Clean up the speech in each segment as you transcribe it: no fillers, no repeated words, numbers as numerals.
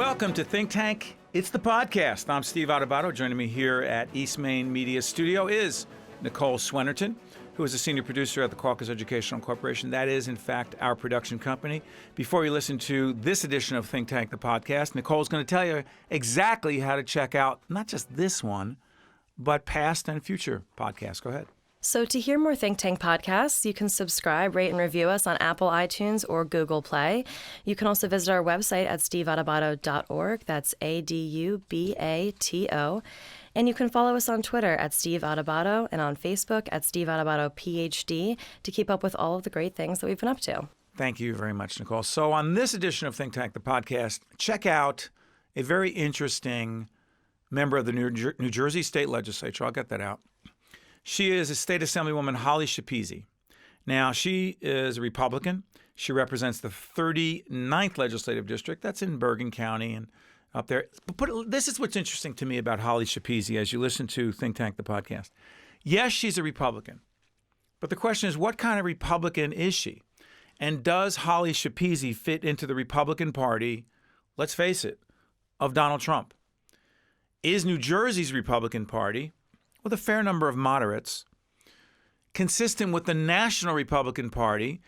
Welcome to Think Tank. It's the podcast. I'm Steve Adubato. Joining me here at East Main Media Studio is Nicole Swennerton, who is a senior producer at the Caucus Educational Corporation. That is, in fact, our production company. Before you listen to this edition of Think Tank, the podcast, Nicole's going to tell you exactly how to check out not just this one, but past and future podcasts. Go ahead. So to hear more Think Tank podcasts, you can subscribe, rate, and review us on Apple iTunes or Google Play. You can also visit our website at steveadubato.org. That's ADUBATO. And you can follow us on Twitter at Steve Adubato and on Facebook at Steve Adubato PhD to keep up with all of the great things that we've been up to. Thank you very much, Nicole. So on this edition of Think Tank, the podcast, check out a very interesting member of the New Jersey State Legislature. I'll get that out. She is a State Assemblywoman Holly Schepisi. Now, she is a Republican. She represents the 39th Legislative District. That's in Bergen County and up there. But this is what's interesting to me about Holly Schepisi as you listen to Think Tank, the podcast. Yes, she's a Republican. But the question is, what kind of Republican is she? And does Holly Schepisi fit into the Republican Party, let's face it, of Donald Trump? Is New Jersey's Republican Party, with a fair number of moderates, consistent with the National Republican Party,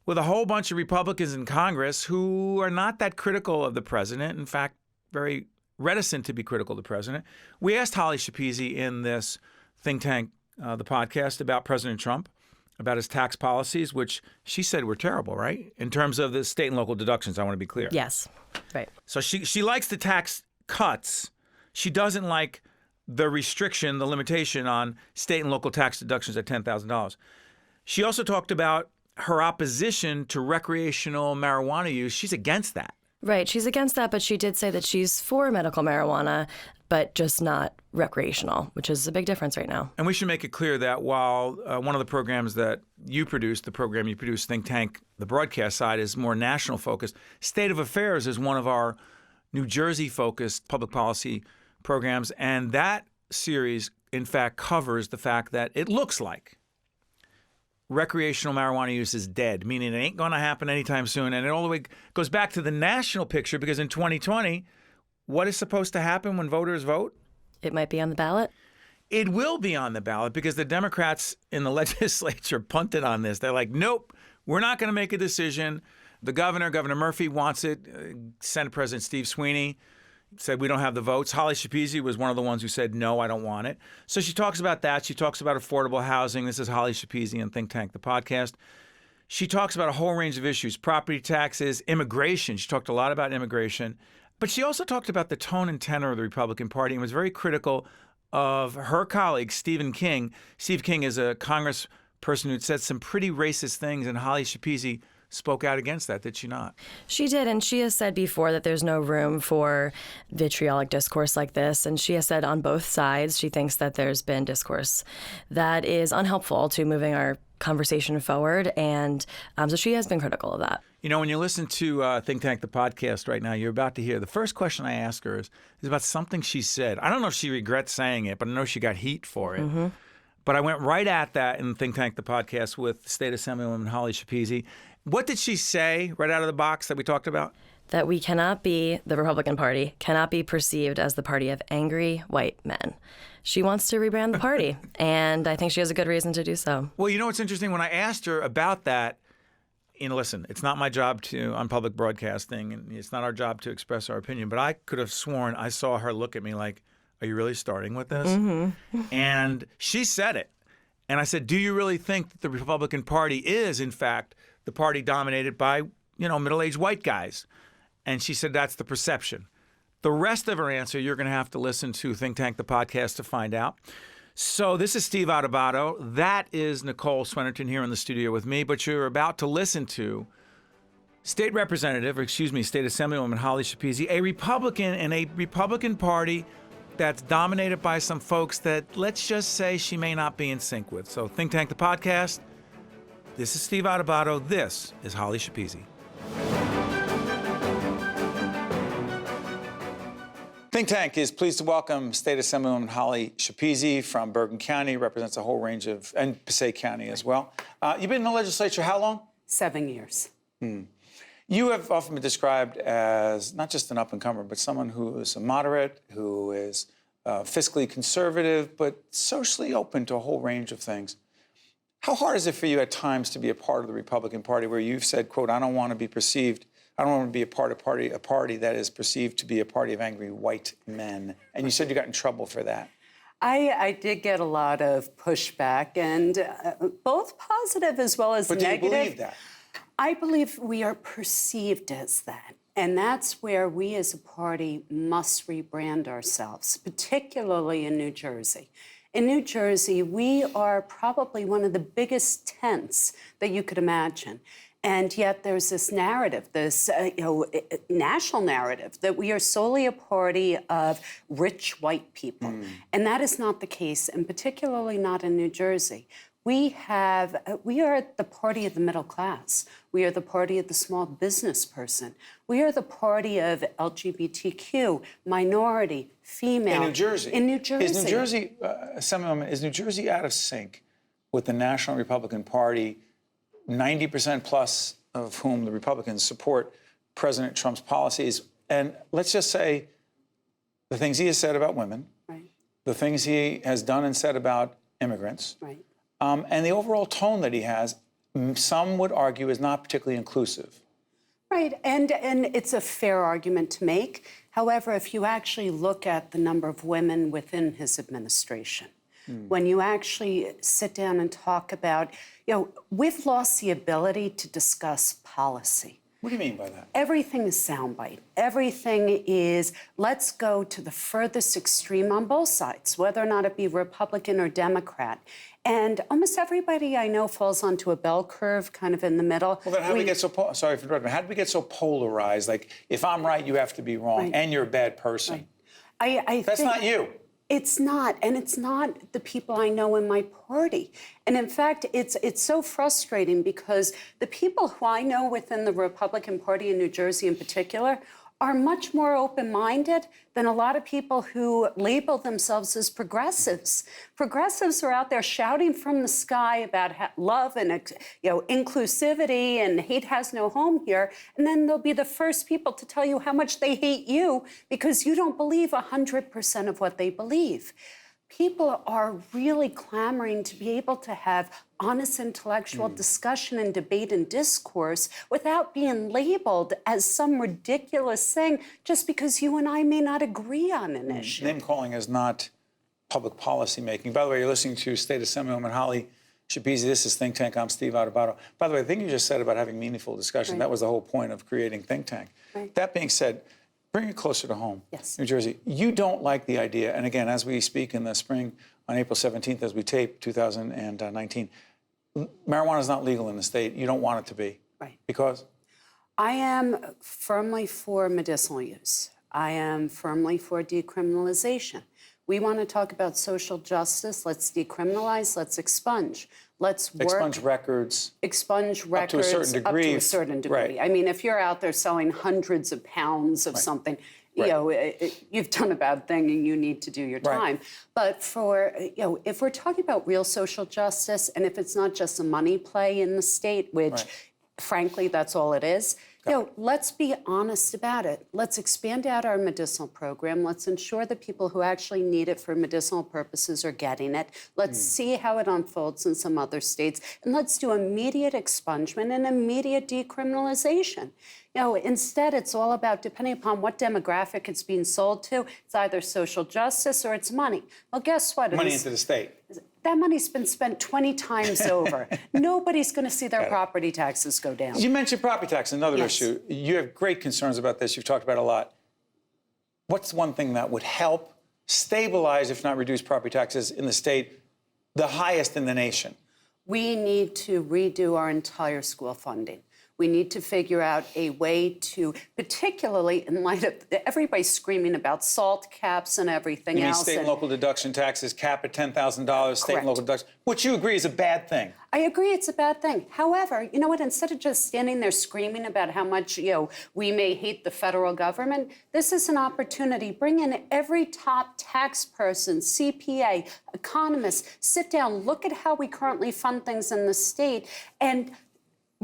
with a whole bunch of Republicans in Congress who are not that critical of the president, in fact, very reticent to be critical of the president? We asked Holly Schepisi in this Think Tank, the podcast, about President Trump, about his tax policies, which she said were terrible, right? In terms of the state and local deductions, I want to be clear. Yes, right. So she likes the tax cuts. She doesn't like the restriction, the limitation on state and local tax deductions at $10,000. She also talked about her opposition to recreational marijuana use. She's against that. Right. She's against that, but she did say that she's for medical marijuana, but just not recreational, which is a big difference right now. And we should make it clear that while one of the programs that you produce, the program you produce, Think Tank, the broadcast side, is more national focused, State of Affairs is one of our New Jersey-focused public policy programs, and that series, in fact, covers the fact that it looks like recreational marijuana use is dead, meaning it ain't going to happen anytime soon. And it all the way goes back to the national picture, because in 2020, what is supposed to happen when voters vote? It might be on the ballot. It will be on the ballot because the Democrats in the legislature punted on this. They're like, nope, we're not going to make a decision. The Governor Murphy, wants it. Senate President Steve Sweeney said we don't have the votes. Holly Schepisi was one of the ones who said, no, I don't want it. So she talks about that. She talks about affordable housing. This is Holly Schepisi and Think Tank, the podcast. She talks about a whole range of issues, property taxes, immigration. She talked a lot about immigration. But she also talked about the tone and tenor of the Republican Party and was very critical of her colleague, Stephen King. Steve King is a congressperson who said some pretty racist things, and Holly Schepisi spoke out against that, did she not? She did, and she has said before that there's no room for vitriolic discourse like this, and she has said on both sides she thinks that there's been discourse that is unhelpful to moving our conversation forward, and so she has been critical of that. You know, when you listen to Think Tank, the podcast right now, you're about to hear, the first question I ask her is about something she said. I don't know if she regrets saying it, but I know she got heat for it. Mm-hmm. But I went right at that in Think Tank, the podcast, with State Assemblywoman Holly Schepisi. What did she say right out of the box that we talked about? That we cannot be, the Republican Party, cannot be perceived as the party of angry white men. She wants to rebrand the party, and I think she has a good reason to do so. Well, you know what's interesting? When I asked her about that, listen, it's not my job on public broadcasting, and it's not our job to express our opinion, but I could have sworn I saw her look at me like, are you really starting with this? Mm-hmm. And she said it. And I said, do you really think that the Republican Party is, in fact, the party dominated by, middle-aged white guys? And she said that's the perception. The rest of her answer, you're going to have to listen to Think Tank, the podcast, to find out. So this is Steve Adubato. That is Nicole Swennerton here in the studio with me. But you're about to listen to State Assemblywoman Holly Schepisi, a Republican in a Republican Party that's dominated by some folks that, let's just say, she may not be in sync with. So Think Tank, the podcast. This is Steve Adubato. This is Holly Schepisi. Think Tank is pleased to welcome State Assemblywoman Holly Schepisi from Bergen County, represents a whole range of, and Passaic County as well. You've been in the legislature how long? 7 years. You have often been described as not just an up-and-comer, but someone who is a moderate, who is fiscally conservative, but socially open to a whole range of things. How hard is it for you at times to be a part of the Republican Party where you've said, quote, I don't want to be a party that is perceived to be a party of angry white men. And you said you got in trouble for that. I did get a lot of pushback, and both positive as well as negative. But do you believe that? I believe we are perceived as that. And that's where we as a party must rebrand ourselves, particularly in New Jersey. In New Jersey, we are probably one of the biggest tents that you could imagine. And yet there's this narrative, this national narrative, that we are solely a party of rich white people. And that is not the case, and particularly not in New Jersey. We are the party of the middle class. We are the party of the small business person. We are the party of LGBTQ, minority, female. In New Jersey? In New Jersey. Is New Jersey, is New Jersey out of sync with the National Republican Party, 90% plus of whom the Republicans support President Trump's policies? And let's just say the things he has said about women, right, the things he has done and said about immigrants, right, and the overall tone that he has, some would argue is not particularly inclusive. Right, and it's a fair argument to make. However, if you actually look at the number of women within his administration, when you actually sit down and talk about, we've lost the ability to discuss policy. What do you mean by that? Everything is soundbite. Everything is, let's go to the furthest extreme on both sides, whether or not it be Republican or Democrat. And almost everybody I know falls onto a bell curve, kind of in the middle. Well, then how do we get so, sorry for interrupting, how did we get so polarized? Like, if I'm right, you have to be wrong, right, and you're a bad person. Right. That's not you. It's not, and it's not the people I know in my party. And in fact, it's so frustrating because the people who I know within the Republican Party in New Jersey in particular are much more open-minded than a lot of people who label themselves as progressives. Progressives are out there shouting from the sky about love and inclusivity and hate has no home here, and then they'll be the first people to tell you how much they hate you because you don't believe 100% of what they believe. People are really clamoring to be able to have honest intellectual discussion and debate and discourse without being labeled as some ridiculous thing just because you and I may not agree on an issue. Name calling is not public policy making. By the way, you're listening to State Assemblywoman Holly Schepisi. This is Think Tank. I'm Steve Adubato. By the way, the thing you just said about having meaningful discussion, that was the whole point of creating Think Tank. Right. That being said, bring it closer to home. Yes. New Jersey, you don't like the idea, and again, as we speak in the spring, on April 17th, as we tape 2019, marijuana is not legal in the state. You don't want it to be. Right. Because? I am firmly for medicinal use. I am firmly for decriminalization. We want to talk about social justice. Let's decriminalize. Let's expunge. Let's work. Expunge records. Expunge records. Up to a certain degree. Up to a certain degree. Right. I mean, if you're out there selling hundreds of pounds of something, you've done a bad thing and you need to do your time. But for, if we're talking about real social justice, and if it's not just a money play in the state, which frankly, that's all it is, let's be honest about it. Let's expand out our medicinal program. Let's ensure that people who actually need it for medicinal purposes are getting it. Let's see how it unfolds in some other states. And let's do immediate expungement and immediate decriminalization. Instead, it's all about, depending upon what demographic it's being sold to, it's either social justice or it's money. Well, guess what? Money into the state. That money's been spent 20 times over. Nobody's going to see their property taxes go down. You mentioned property tax, another issue. You have great concerns about this. You've talked about it a lot. What's one thing that would help stabilize, if not reduce, property taxes in the state, the highest in the nation? We need to redo our entire school funding. We need to figure out a way to, particularly in light of everybody screaming about SALT caps and everything you else. Mean state and local deduction taxes, cap at $10,000, state and local deduction, which you agree is a bad thing. I agree it's a bad thing. However, you know what? Instead of just standing there screaming about how much, we may hate the federal government, this is an opportunity. Bring in every top tax person, CPA, economist, sit down, look at how we currently fund things in the state, and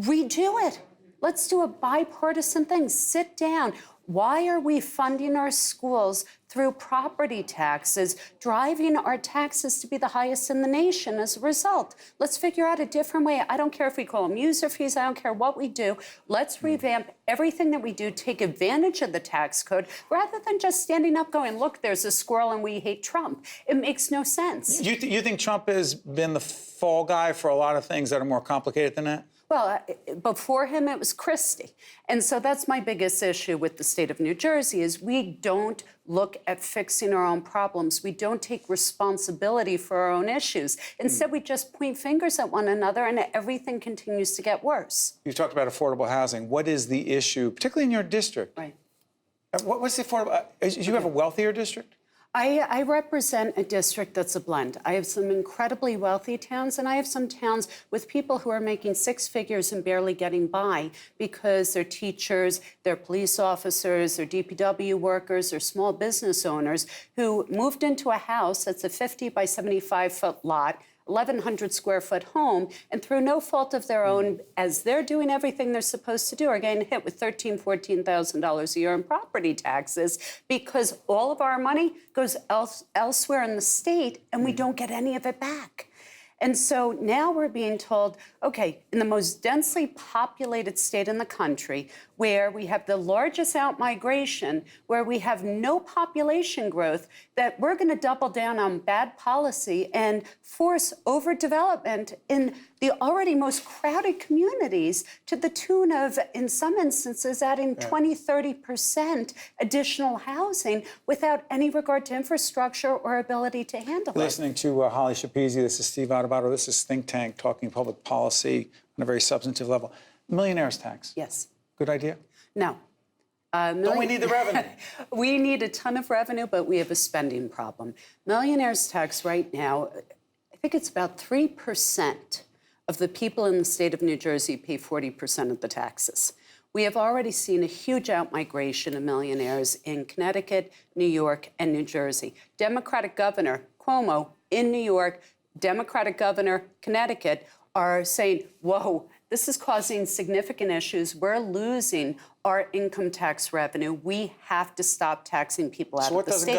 redo it. Let's do a bipartisan thing. Sit down. Why are we funding our schools through property taxes, driving our taxes to be the highest in the nation as a result? Let's figure out a different way. I don't care if we call them user fees. I don't care what we do. Let's revamp everything that we do, take advantage of the tax code, rather than just standing up going, look, there's a squirrel and we hate Trump. It makes no sense. You think Trump has been the fall guy for a lot of things that are more complicated than that? Well, before him, it was Christie. And so that's my biggest issue with the state of New Jersey is we don't look at fixing our own problems. We don't take responsibility for our own issues. Instead, we just point fingers at one another and everything continues to get worse. You talked about affordable housing. What is the issue, particularly in your district? Right. What's the affordable? Do you have a wealthier district? I represent a district that's a blend. I have some incredibly wealthy towns, and I have some towns with people who are making six figures and barely getting by because they're teachers, they're police officers, they're DPW workers, they're small business owners who moved into a house that's a 50 by 75-foot lot, 1,100 square foot home, and through no fault of their own, as they're doing everything they're supposed to do, are getting hit with $13,000, $14,000 a year in property taxes because all of our money goes elsewhere in the state and we don't get any of it back. And so now we're being told, okay, in the most densely populated state in the country, where we have the largest outmigration, where we have no population growth, that we're going to double down on bad policy and force overdevelopment in the already most crowded communities to the tune of, in some instances, adding 20, 30% additional housing without any regard to infrastructure or ability to handle it. Listening to Holly Schepisi, this is Steve Adubato. This is Think Tank talking public policy on a very substantive level. Millionaire's tax. Yes. Good idea? No. Don't we need the revenue? We need a ton of revenue, but we have a spending problem. Millionaire's tax right now, I think it's about 3% of the people in the state of New Jersey pay 40% of the taxes. We have already seen a huge outmigration of millionaires in Connecticut, New York, and New Jersey. Democratic Governor Cuomo in New York, Democratic Governor Connecticut are saying, whoa, this is causing significant issues. We're losing our income tax revenue. We have to stop taxing people out of the state.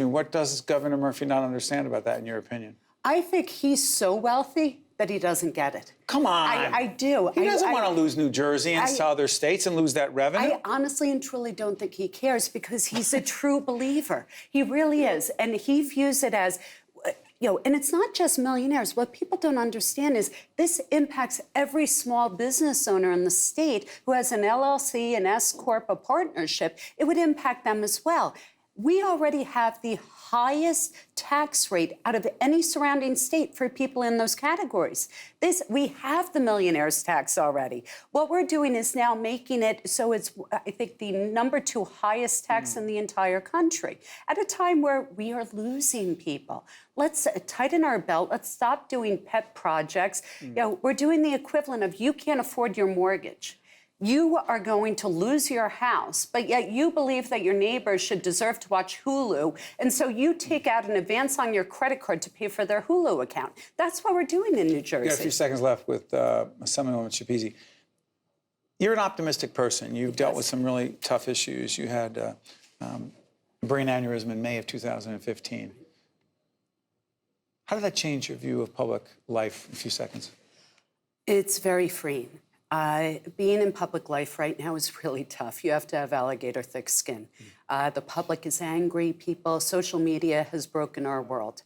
What does Governor Murphy not understand about that, in your opinion? I think he's so wealthy that he doesn't get it. Come on. I do. He doesn't want to lose New Jersey and to other states and lose that revenue. I honestly and truly don't think he cares because he's a true believer. He really is. And he views it as, and it's not just millionaires. What people don't understand is this impacts every small business owner in the state who has an LLC, an S Corp, a partnership. It would impact them as well. We already have the highest tax rate out of any surrounding state for people in those categories. We have the millionaire's tax already. What we're doing is now making it so it's, I think, the number 2 highest tax in the entire country at a time where we are losing people. Let's tighten our belt. Let's stop doing pet projects. We're doing the equivalent of you can't afford your mortgage. You are going to lose your house, but yet you believe that your neighbors should deserve to watch Hulu, and so you take out an advance on your credit card to pay for their Hulu account. That's what we're doing in New Jersey. We've got a few seconds left with Assemblywoman Schepisi. You're an optimistic person. You've dealt with some really tough issues. You had a brain aneurysm in May of 2015. How did that change your view of public life in a few seconds? It's very freeing. Being in public life right now is really tough. You have to have alligator thick skin. The public is angry. Social media has broken our world.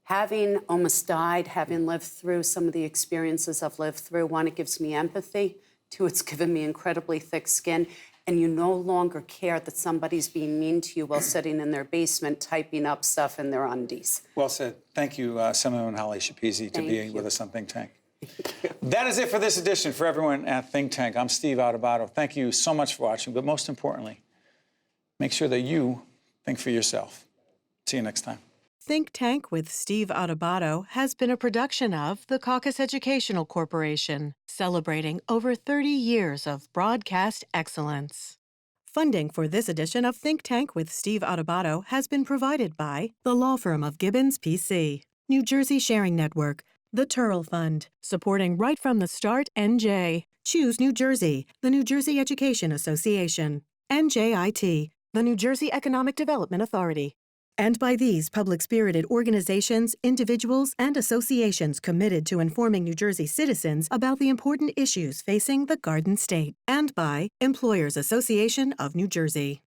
Having almost died, having lived through some of the experiences I've lived through, one, it gives me empathy. Two, it's given me incredibly thick skin. And you no longer care that somebody's being mean to you while sitting in their basement typing up stuff in their undies. Well said. Thank you, Assemblywoman Holly Schepisi, to being with us on Think Tank. That is it for this edition. For everyone at Think Tank, I'm Steve Adubato. Thank you so much for watching, but most importantly, make sure that you think for yourself. See you next time. Think Tank with Steve Adubato has been a production of the Caucus Educational Corporation, celebrating over 30 years of broadcast excellence. Funding for this edition of Think Tank with Steve Adubato has been provided by the law firm of Gibbons, P.C., New Jersey Sharing Network, The Turrell Fund, supporting right from the start NJ. Choose New Jersey, the New Jersey Education Association. NJIT, the New Jersey Economic Development Authority. And by these public-spirited organizations, individuals, and associations committed to informing New Jersey citizens about the important issues facing the Garden State. And by Employers Association of New Jersey.